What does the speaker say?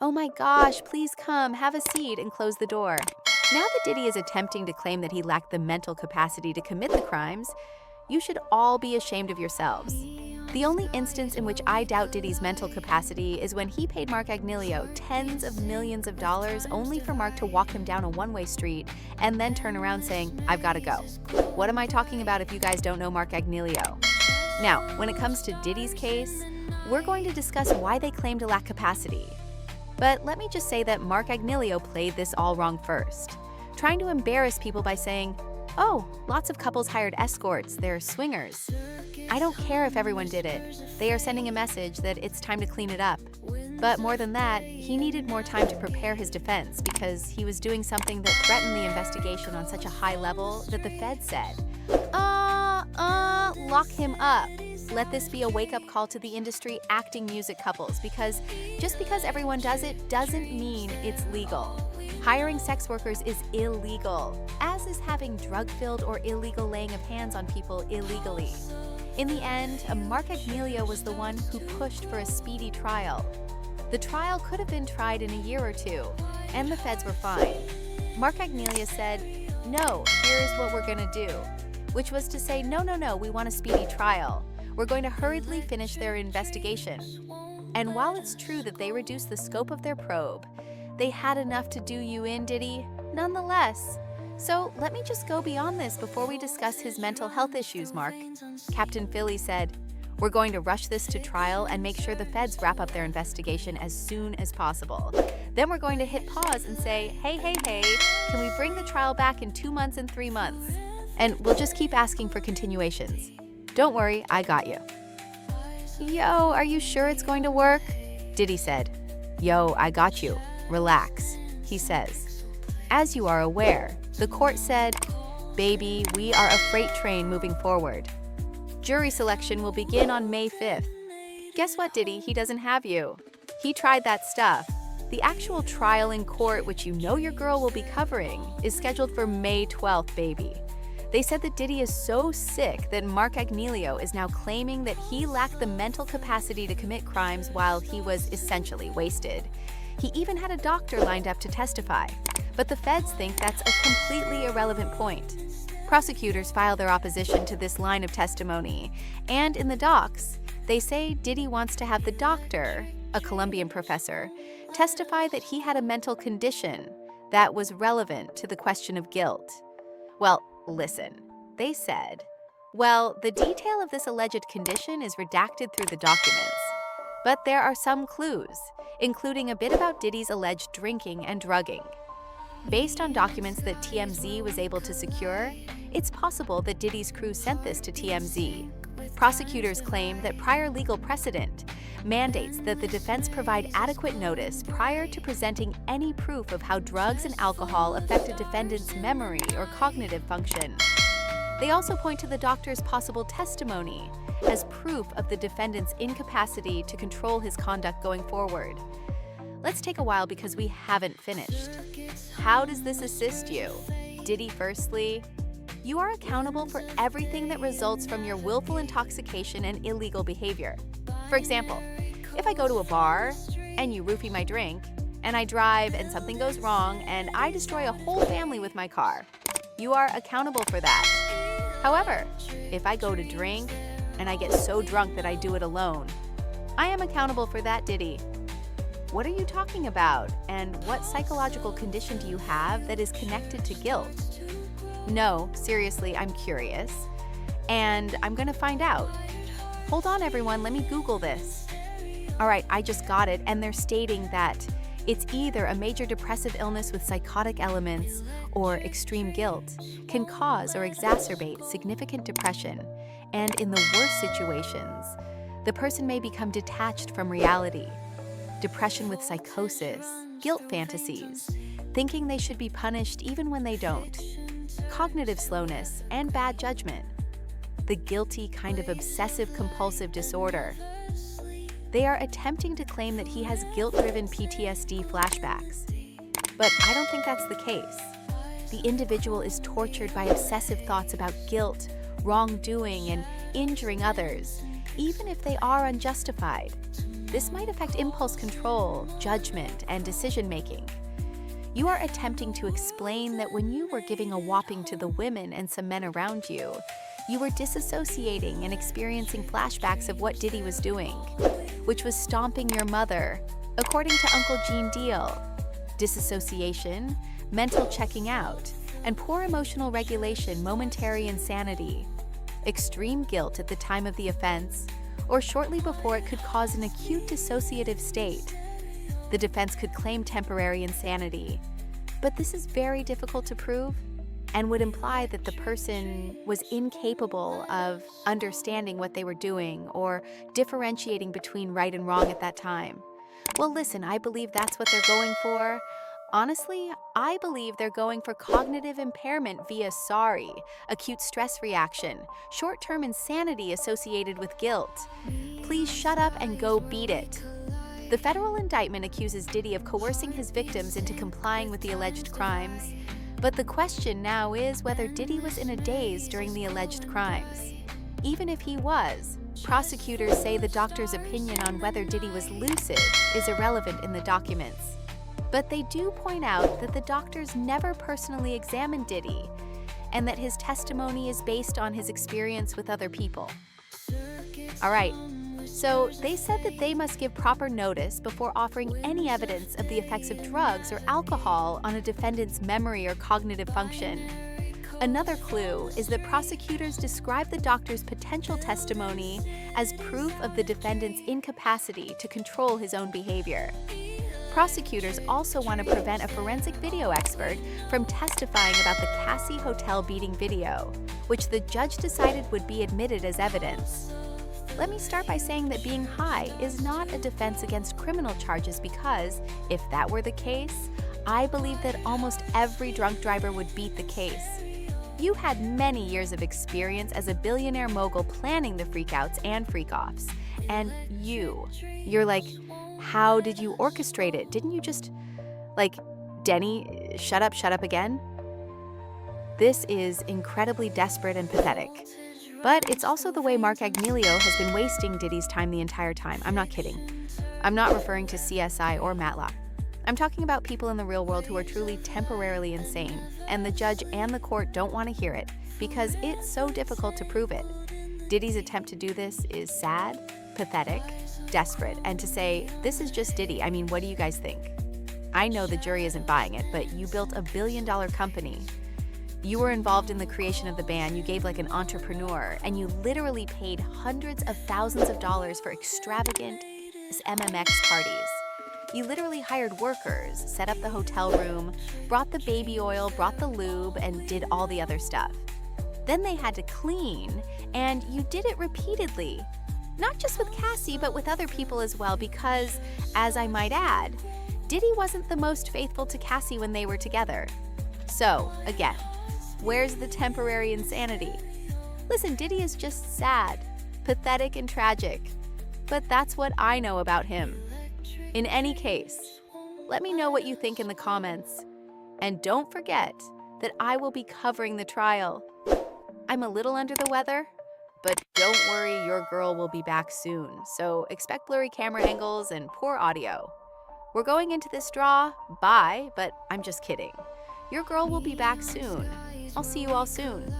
Oh my gosh, please come, have a seat, and close the door. Now that Diddy is attempting to claim that he lacked the mental capacity to commit the crimes, you should all be ashamed of yourselves. The only instance in which I doubt Diddy's mental capacity is when he paid Mark Agnello tens of millions of dollars only for Mark to walk him down a one-way street and then turn around saying, "I've got to go." What am I talking about if you guys don't know Mark Agnello? Now, when it comes to Diddy's case, we're going to discuss why they claim to lack capacity. But let me just say that Mark Agnello played this all wrong first, trying to embarrass people by saying, "Oh, lots of couples hired escorts, they're swingers." I don't care if everyone did it. They are sending a message that it's time to clean it up. But more than that, he needed more time to prepare his defense because he was doing something that threatened the investigation on such a high level that the Fed said, lock him up. Let this be a wake-up call to the industry acting music couples because just because everyone does it doesn't mean it's legal. Hiring sex workers is illegal, as is having drug-filled or illegal laying of hands on people illegally. In the end, Mark Agnello was the one who pushed for a speedy trial. The trial could have been tried in a year or two, and the feds were fine. Mark Agnello said, "No, here's what we're gonna do," which was to say, no, we want a speedy trial. We're going to hurriedly finish their investigation. And while it's true that they reduced the scope of their probe, they had enough to do you in, Diddy, nonetheless. So let me just go beyond this before we discuss his mental health issues, Mark. Captain Philly said, "We're going to rush this to trial and make sure the feds wrap up their investigation as soon as possible. Then we're going to hit pause and say, hey, can we bring the trial back in 2 months and 3 months? And we'll just keep asking for continuations. Don't worry, I got you." "Yo, are you sure it's going to work?" Diddy said. "Yo, I got you. Relax," he says. As you are aware, the court said, "Baby, we are a freight train moving forward. Jury selection will begin on May 5th. Guess what, Diddy? He doesn't have you. He tried that stuff. The actual trial in court, which you know your girl will be covering, is scheduled for May 12th, baby. They said that Diddy is so sick that Mark Agnello is now claiming that he lacked the mental capacity to commit crimes while he was essentially wasted. He even had a doctor lined up to testify. But the feds think that's a completely irrelevant point. Prosecutors file their opposition to this line of testimony, and in the docs, they say Diddy wants to have the doctor, a Colombian professor, testify that he had a mental condition that was relevant to the question of guilt. Well, listen, they said, well, the detail of this alleged condition is redacted through the documents. But there are some clues, including a bit about Diddy's alleged drinking and drugging. Based on documents that TMZ was able to secure, it's possible that Diddy's crew sent this to TMZ. Prosecutors claim that prior legal precedent mandates that the defense provide adequate notice prior to presenting any proof of how drugs and alcohol affect a defendant's memory or cognitive function. They also point to the doctor's possible testimony as proof of the defendant's incapacity to control his conduct going forward. Let's take a while because we haven't finished. How does this assist you? Diddy, firstly, you are accountable for everything that results from your willful intoxication and illegal behavior. For example, if I go to a bar and you roofie my drink, and I drive and something goes wrong and I destroy a whole family with my car, you are accountable for that. However, if I go to drink and I get so drunk that I do it alone, I am accountable for that, Diddy. What are you talking about? And what psychological condition do you have that is connected to guilt? No, seriously, I'm curious. And I'm gonna find out. Hold on, everyone, let me Google this. All right, I just got it, and they're stating that it's either a major depressive illness with psychotic elements or extreme guilt can cause or exacerbate significant depression. And in the worst situations, the person may become detached from reality. Depression with psychosis, guilt fantasies, thinking they should be punished even when they don't, cognitive slowness, and bad judgment, the guilty kind of obsessive-compulsive disorder. They are attempting to claim that he has guilt-driven PTSD flashbacks. But I don't think that's the case. The individual is tortured by obsessive thoughts about guilt, wrongdoing, and injuring others, even if they are unjustified. This might affect impulse control, judgment, and decision-making. You are attempting to explain that when you were giving a whopping to the women and some men around you, you were disassociating and experiencing flashbacks of what Diddy was doing, which was stomping your mother, according to Uncle Gene Deal. Disassociation, mental checking out, and poor emotional regulation, momentary insanity, extreme guilt at the time of the offense, or shortly before it could cause an acute dissociative state. The defense could claim temporary insanity, but this is very difficult to prove and would imply that the person was incapable of understanding what they were doing or differentiating between right and wrong at that time. Well, listen, I believe that's what they're going for. Honestly, I believe they're going for cognitive impairment via sorry, acute stress reaction, short-term insanity associated with guilt. Please shut up and go beat it. The federal indictment accuses Diddy of coercing his victims into complying with the alleged crimes. But the question now is whether Diddy was in a daze during the alleged crimes. Even if he was, prosecutors say the doctor's opinion on whether Diddy was lucid is irrelevant in the documents. But they do point out that the doctors never personally examined Diddy and that his testimony is based on his experience with other people. All right. So they said that they must give proper notice before offering any evidence of the effects of drugs or alcohol on a defendant's memory or cognitive function. Another clue is that prosecutors describe the doctor's potential testimony as proof of the defendant's incapacity to control his own behavior. Prosecutors also want to prevent a forensic video expert from testifying about the Cassie hotel beating video, which the judge decided would be admitted as evidence. Let me start by saying that being high is not a defense against criminal charges because, if that were the case, I believe that almost every drunk driver would beat the case. You had many years of experience as a billionaire mogul planning the freakouts and freak-offs, and you're like, how did you orchestrate it? Didn't you just, Denny, shut up again? This is incredibly desperate and pathetic. But it's also the way Mark Agnello has been wasting Diddy's time the entire time. I'm not kidding. I'm not referring to CSI or Matlock. I'm talking about people in the real world who are truly temporarily insane, and the judge and the court don't want to hear it because it's so difficult to prove it. Diddy's attempt to do this is sad, pathetic, desperate, and to say, this is just Diddy, I mean, what do you guys think? I know the jury isn't buying it, but you built a billion-dollar company. You were involved in the creation of the band, you gave like an entrepreneur, and you literally paid hundreds of thousands of dollars for extravagant MMX parties. You literally hired workers, set up the hotel room, brought the baby oil, brought the lube, and did all the other stuff. Then they had to clean, and you did it repeatedly. Not just with Cassie, but with other people as well, because, as I might add, Diddy wasn't the most faithful to Cassie when they were together. So, again, where's the temporary insanity? Listen, Diddy is just sad, pathetic, and tragic. But that's what I know about him. In any case, let me know what you think in the comments. And don't forget that I will be covering the trial. I'm a little under the weather, but don't worry, your girl will be back soon. So expect blurry camera angles and poor audio. We're going into this draw, bye, but I'm just kidding. Your girl will be back soon. I'll see you all soon.